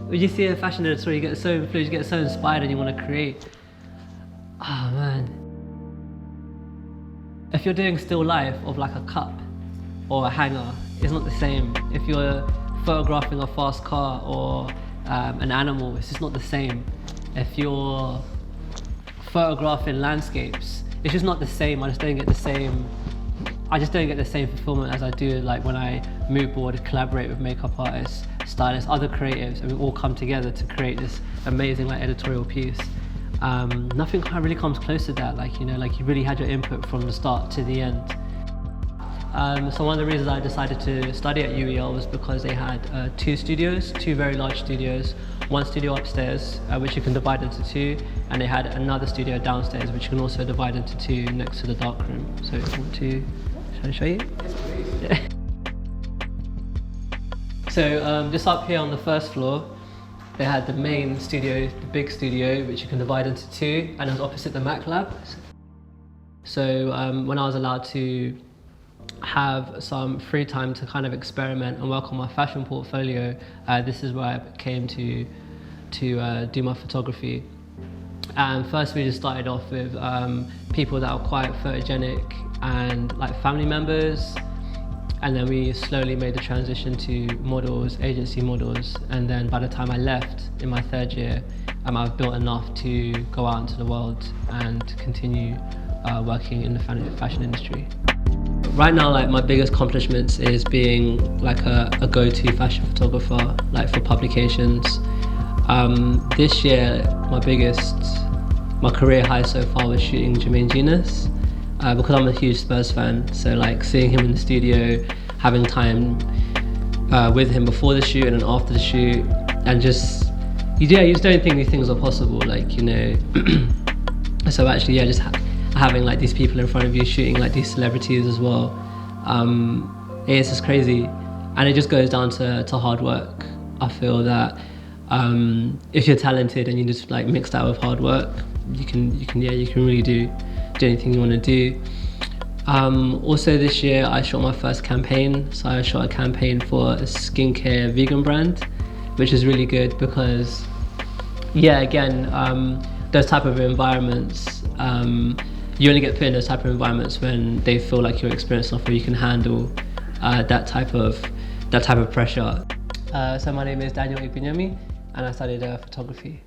When you see a fashion editorial, you get so influenced, you get so inspired, and you want to create. Oh man. If you're doing still life of like a cup or a hanger, it's not the same. If you're photographing a fast car or an animal, it's just not the same. If you're photographing landscapes, it's just not the same. I just don't get the same fulfillment as I do like when I mood board, collaborate with makeup artists, stylists, other creatives, and we all come together to create this amazing like editorial piece. Nothing really comes close to that, like, you know, like you really had your input from the start to the end. So one of the reasons I decided to study at UEL was because they had two very large studios. One studio upstairs, which you can divide into two, and they had another studio downstairs, which you can also divide into two next to the dark room. So if you want to, shall I show you? Yeah. So just up here on the first floor, they had the main studio, the big studio, which you can divide into two, and it was opposite the Mac lab. So when I was allowed to have some free time to kind of experiment and work on my fashion portfolio, this is where I came to do my photography. And first we just started off with people that are quite photogenic and like family members, and then we slowly made the transition to models, agency models, and then by the time I left in my third year, I've built enough to go out into the world and continue working in the fashion industry. Right now, like my biggest accomplishments is being like a go-to fashion photographer, like for publications. This year, my career high so far was shooting Jermaine Genius, because I'm a huge Spurs fan. So like seeing him in the studio, having time with him before the shoot and then after the shoot, and you just don't think these things are possible, like, you know. So actually, yeah, just having like these people in front of you shooting like these celebrities as well, it's just crazy, and it just goes down to hard work. I feel that if you're talented and you just like mix that with hard work, you can really do anything you want to do. Also this year I shot my first campaign. So I shot a campaign for a skincare vegan brand, which is really good because, yeah, again, those type of environments, you only get put in those type of environments when they feel like you're experienced enough where you can handle that type of pressure. So my name is Igbinyemi, and I studied photography.